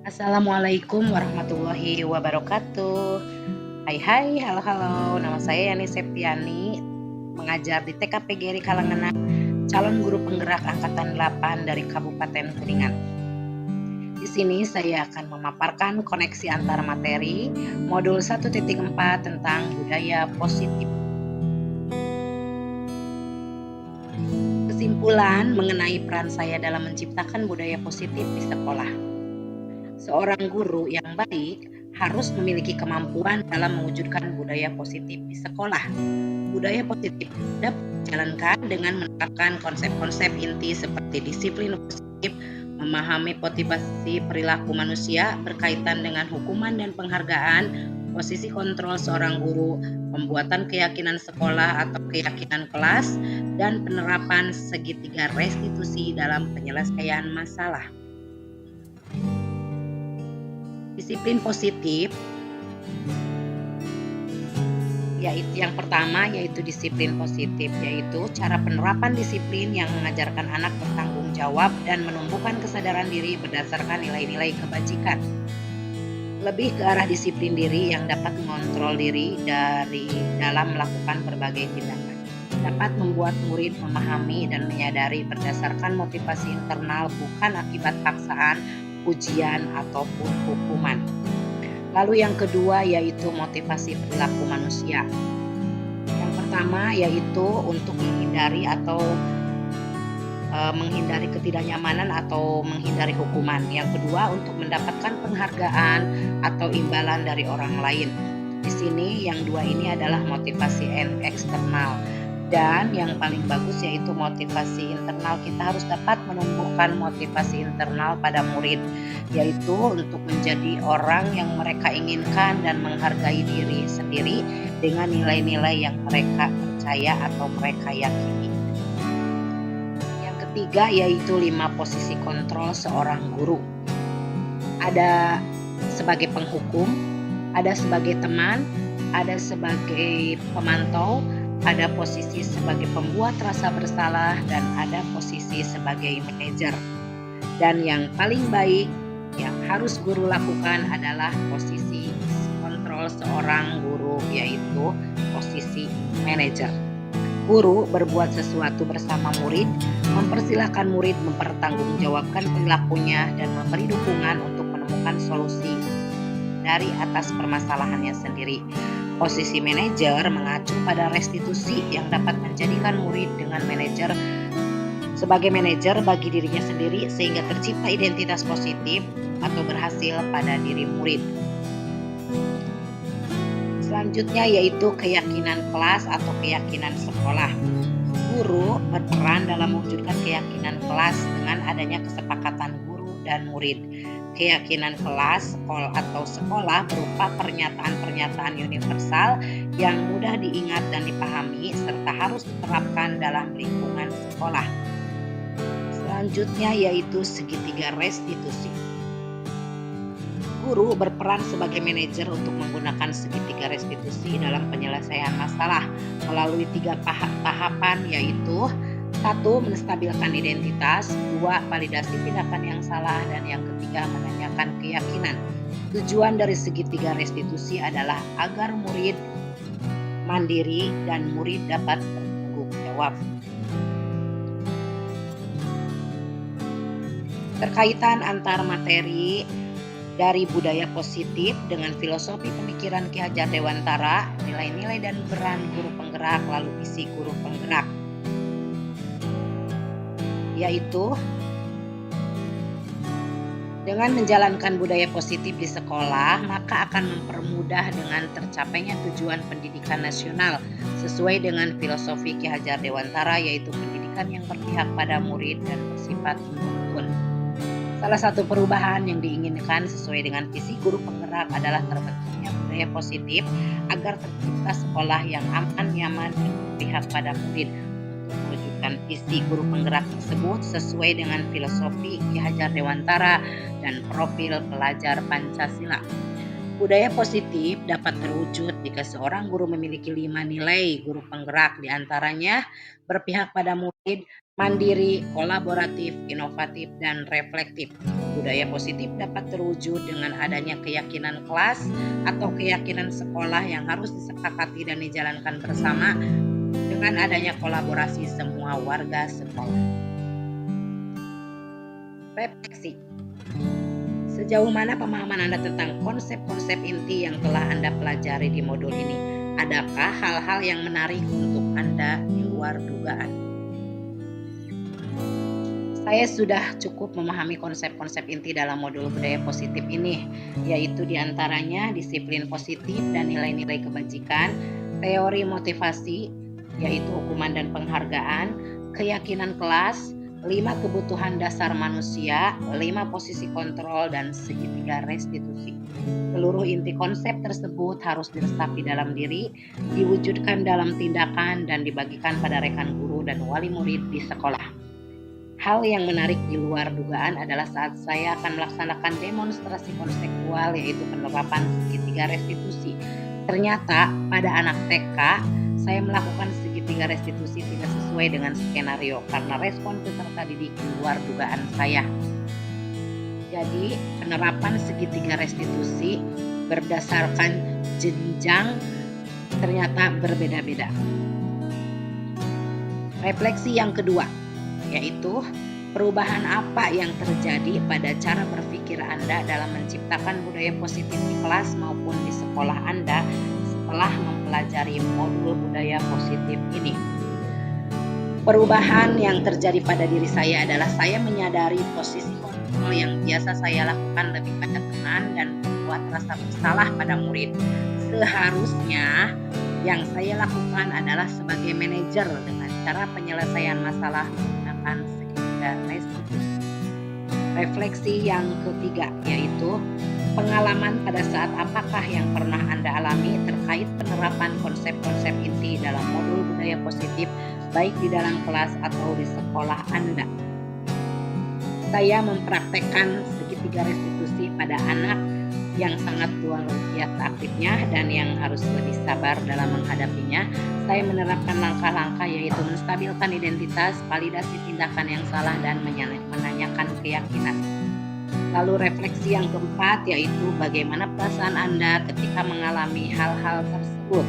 Assalamualaikum warahmatullahi wabarakatuh. Hai hai, halo halo, nama saya Yani Septiani, mengajar di TKP Geri Kalangenan, calon guru penggerak angkatan 8 dari Kabupaten Kuningan. Di sini saya akan memaparkan koneksi antar materi modul 1.4 tentang budaya positif. Kesimpulan mengenai peran saya dalam menciptakan budaya positif di sekolah. Seorang guru yang baik harus memiliki kemampuan dalam mewujudkan budaya positif di sekolah. Budaya positif dapat dijalankan dengan menerapkan konsep-konsep inti seperti disiplin positif, memahami motivasi perilaku manusia berkaitan dengan hukuman dan penghargaan, posisi kontrol seorang guru, pembuatan keyakinan sekolah atau keyakinan kelas, dan penerapan segitiga restitusi dalam penyelesaian masalah. Disiplin positif yaitu yang pertama yaitu disiplin positif, yaitu cara penerapan disiplin yang mengajarkan anak bertanggung jawab dan menumbuhkan kesadaran diri berdasarkan nilai-nilai kebajikan. Lebih ke arah disiplin diri yang dapat mengontrol diri dari dalam melakukan berbagai tindakan. Dapat membuat murid memahami dan menyadari berdasarkan motivasi internal bukan akibat paksaan, ujian, ataupun hukuman. Lalu yang kedua yaitu motivasi perilaku manusia. Yang pertama yaitu untuk menghindari menghindari ketidaknyamanan atau menghindari hukuman. Yang kedua untuk mendapatkan penghargaan atau imbalan dari orang lain. Di sini yang dua ini adalah motivasi eksternal. Dan yang paling bagus yaitu motivasi internal. Kita harus dapat menumbuhkan motivasi internal pada murid, yaitu untuk menjadi orang yang mereka inginkan dan menghargai diri sendiri dengan nilai-nilai yang mereka percaya atau mereka yakini. Yang ketiga yaitu 5 posisi kontrol seorang guru. Ada sebagai penghukum, ada sebagai teman, ada sebagai pemantau, ada posisi sebagai pembuat rasa bersalah, dan ada posisi sebagai manajer. Dan yang paling baik yang harus guru lakukan adalah posisi kontrol seorang guru, yaitu posisi manajer. Guru berbuat sesuatu bersama murid, mempersilahkan murid mempertanggungjawabkan perilakunya dan memberi dukungan untuk menemukan solusi dari atas permasalahannya sendiri. Posisi manajer mengacu pada restitusi yang dapat menjadikan murid dengan manajer sebagai manajer bagi dirinya sendiri sehingga tercipta identitas positif atau berhasil pada diri murid. Selanjutnya yaitu keyakinan kelas atau keyakinan sekolah. Guru berperan dalam mewujudkan keyakinan kelas dengan adanya kesepakatan guru dan murid. Keyakinan kelas atau sekolah berupa pernyataan-pernyataan universal yang mudah diingat dan dipahami serta harus diterapkan dalam lingkungan sekolah. Selanjutnya yaitu segitiga restitusi. Guru berperan sebagai manajer untuk menggunakan segitiga restitusi dalam penyelesaian masalah melalui 3 tahapan, yaitu 1. Menstabilkan identitas, 2. Validasi tindakan yang salah, dan yang ketiga menanyakan keyakinan. Tujuan dari segitiga restitusi adalah agar murid mandiri dan murid dapat bertanggung jawab. Terkaitan antar materi dari budaya positif dengan filosofi pemikiran Ki Hajar Dewantara, nilai-nilai dan peran guru penggerak, lalu visi guru penggerak, yaitu dengan menjalankan budaya positif di sekolah, maka akan mempermudah dengan tercapainya tujuan pendidikan nasional sesuai dengan filosofi Ki Hajar Dewantara, yaitu pendidikan yang berpihak pada murid dan bersifat menuntun. Salah satu perubahan yang diinginkan sesuai dengan visi guru penggerak adalah terbentuknya budaya positif agar tercipta sekolah yang aman, nyaman, dan berpihak pada murid. Untuk mewujudkan visi guru penggerak tersebut sesuai dengan filosofi Ki Hajar Dewantara dan profil pelajar Pancasila. Budaya positif dapat terwujud jika seorang guru memiliki 5 nilai guru penggerak, diantaranya berpihak pada murid, mandiri, kolaboratif, inovatif, dan reflektif. Budaya positif dapat terwujud dengan adanya keyakinan kelas atau keyakinan sekolah yang harus disepakati dan dijalankan bersama dengan adanya kolaborasi semua warga sekolah. Refleksi. Sejauh mana pemahaman Anda tentang konsep-konsep inti yang telah Anda pelajari di modul ini? Adakah hal-hal yang menarik untuk Anda di luar dugaan? Saya sudah cukup memahami konsep-konsep inti dalam modul budaya positif ini, yaitu diantaranya disiplin positif dan nilai-nilai kebajikan, teori motivasi, yaitu hukuman dan penghargaan, keyakinan kelas, 5 kebutuhan dasar manusia, 5 posisi kontrol, dan segitiga restitusi. Seluruh inti konsep tersebut harus diresapi dalam diri, diwujudkan dalam tindakan, dan dibagikan pada rekan guru dan wali murid di sekolah. Hal yang menarik di luar dugaan adalah saat saya akan melaksanakan demonstrasi konseptual, yaitu penerapan segitiga restitusi. Ternyata pada anak TK, saya melakukan segitiga restitusi tidak sesuai dengan skenario karena respon peserta didik di luar dugaan saya. Jadi penerapan segitiga restitusi berdasarkan jenjang ternyata berbeda-beda. Refleksi yang kedua, yaitu perubahan apa yang terjadi pada cara berpikir Anda dalam menciptakan budaya positif di kelas maupun di sekolah Anda setelah mempelajari modul budaya positif ini. Perubahan yang terjadi pada diri saya adalah saya menyadari posisi kontrol yang biasa saya lakukan lebih pada teman dan membuat rasa bersalah pada murid. Seharusnya yang saya lakukan adalah sebagai manajer dengan cara penyelesaian masalah menggunakan segitiga restitusi. Refleksi yang ketiga, yaitu pengalaman pada saat apakah yang pernah Anda alami terkait penerapan konsep-konsep inti dalam modul budaya positif baik di dalam kelas atau di sekolah Anda. Saya mempraktekkan segitiga restitusi pada anak yang sangat luar biasa aktifnya dan yang harus lebih sabar dalam menghadapinya. Saya menerapkan langkah-langkah yaitu menstabilkan identitas, validasi tindakan yang salah, dan menanyakan keyakinan. Lalu refleksi yang keempat, yaitu bagaimana perasaan Anda ketika mengalami hal-hal tersebut.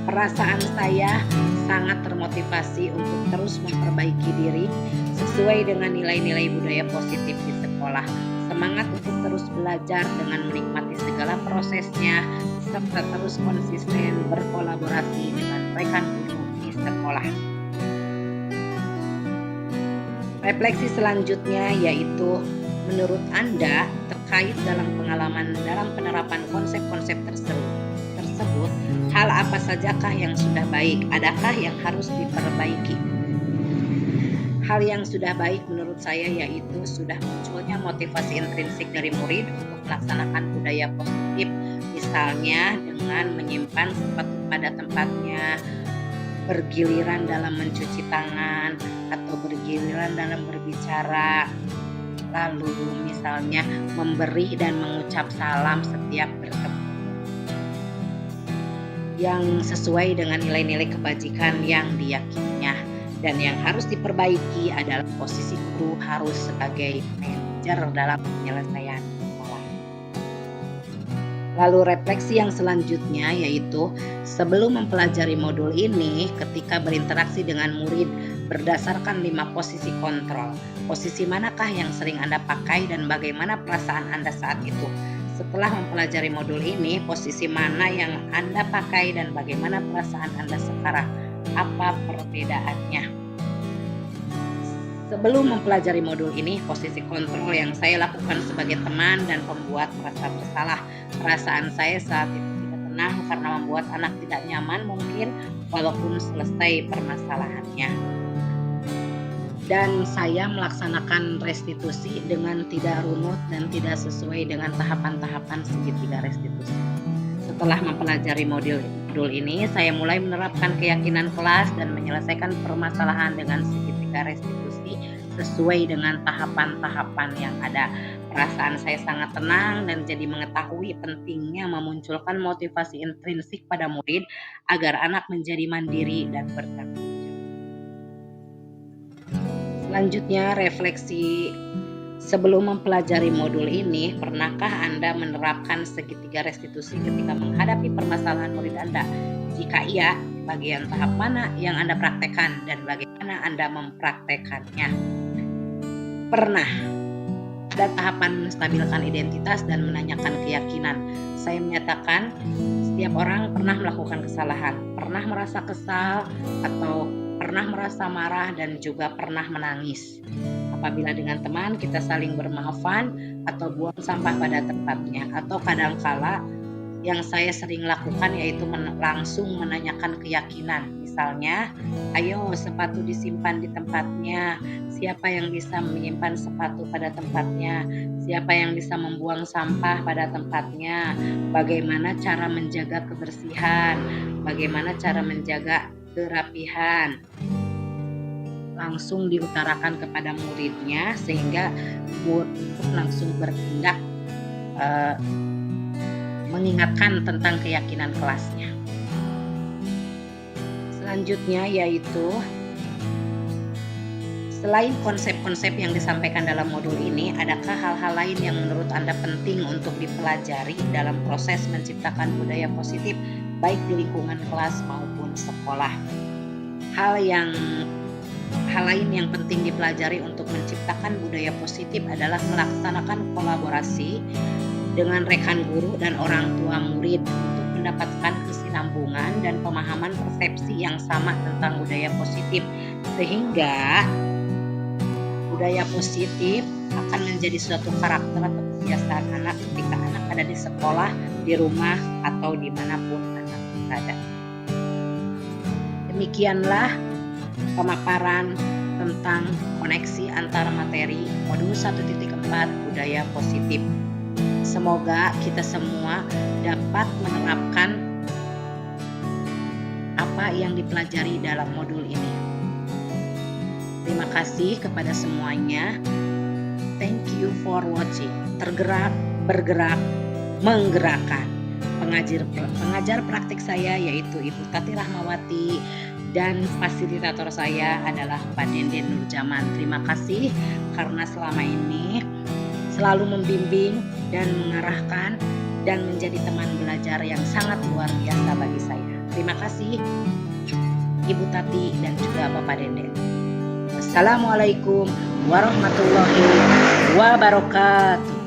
Perasaan saya sangat termotivasi untuk terus memperbaiki diri sesuai dengan nilai-nilai budaya positif di sekolah. Semangat untuk terus belajar dengan menikmati segala prosesnya, serta terus konsisten berkolaborasi dengan rekan guru di sekolah. Refleksi selanjutnya yaitu menurut Anda terkait dalam pengalaman dalam penerapan konsep-konsep tersebut, hal apa sajakah yang sudah baik? Adakah yang harus diperbaiki? Hal yang sudah baik menurut saya yaitu sudah munculnya motivasi intrinsik dari murid untuk melaksanakan budaya positif, misalnya dengan menyimpan sepatu pada tempatnya, bergiliran dalam mencuci tangan, atau bergiliran dalam berbicara, lalu misalnya memberi dan mengucap salam setiap bertemu, yang sesuai dengan nilai-nilai kebajikan yang diyakininya. Dan yang harus diperbaiki adalah posisi guru harus sebagai manajer dalam penyelesaian masalah. Lalu refleksi yang selanjutnya yaitu sebelum mempelajari modul ini, ketika berinteraksi dengan murid berdasarkan 5 posisi kontrol, posisi manakah yang sering Anda pakai dan bagaimana perasaan Anda saat itu? Setelah mempelajari modul ini, posisi mana yang Anda pakai dan bagaimana perasaan Anda sekarang? Apa perbedaannya? Sebelum mempelajari modul ini, posisi kontrol yang saya lakukan sebagai teman dan pembuat merasa bersalah. Perasaan saya saat itu tidak tenang karena membuat anak tidak nyaman mungkin walaupun selesai permasalahannya. Dan saya melaksanakan restitusi dengan tidak runut dan tidak sesuai dengan tahapan-tahapan segitiga restitusi. Setelah mempelajari modul ini, saya mulai menerapkan keyakinan kelas dan menyelesaikan permasalahan dengan segitiga restitusi sesuai dengan tahapan-tahapan yang ada. Perasaan saya sangat tenang dan jadi mengetahui pentingnya memunculkan motivasi intrinsik pada murid agar anak menjadi mandiri dan bertanggung jawab. Selanjutnya, refleksi. Sebelum mempelajari modul ini, pernahkah Anda menerapkan segitiga restitusi ketika menghadapi permasalahan murid Anda? Jika iya, bagian tahap mana yang Anda praktekkan dan bagaimana Anda mempraktekannya? Pernah. Ada tahapan menstabilkan identitas dan menanyakan keyakinan. Saya menyatakan setiap orang pernah melakukan kesalahan, pernah merasa kesal, atau pernah merasa marah, dan juga pernah menangis. Apabila dengan teman kita saling bermaafan atau buang sampah pada tempatnya, atau kadangkala yang saya sering lakukan yaitu langsung menanyakan keyakinan. Misalnya, ayo sepatu disimpan di tempatnya, siapa yang bisa menyimpan sepatu pada tempatnya, siapa yang bisa membuang sampah pada tempatnya, bagaimana cara menjaga kebersihan, bagaimana cara menjaga kerapihan. Langsung diutarakan kepada muridnya sehingga murid langsung bertindak mengingatkan tentang keyakinan kelasnya. Selanjutnya yaitu, selain konsep-konsep yang disampaikan dalam modul ini, adakah hal-hal lain yang menurut Anda penting untuk dipelajari dalam proses menciptakan budaya positif baik di lingkungan kelas maupun sekolah? Hal lain yang penting dipelajari untuk menciptakan budaya positif adalah melaksanakan kolaborasi dengan rekan guru dan orang tua murid untuk mendapatkan kesinambungan dan pemahaman persepsi yang sama tentang budaya positif, sehingga budaya positif akan menjadi suatu karakter atau kebiasaan anak ketika anak ada di sekolah, di rumah, atau dimanapun anak berada. Demikianlah pemaparan tentang koneksi antara materi modul 1.4 budaya positif. Semoga kita semua dapat menerapkan apa yang dipelajari dalam modul ini. Terima kasih kepada semuanya. Thank you for watching. Tergerak, bergerak, menggerakkan. Pengajar praktik saya yaitu Ibu Tati Rahmawati, dan fasilitator saya adalah Pak Denden Nurjaman. Terima kasih karena selama ini selalu membimbing dan mengarahkan dan menjadi teman belajar yang sangat luar biasa bagi saya. Terima kasih Ibu Tati dan juga Bapak Denden. Assalamualaikum warahmatullahi wabarakatuh.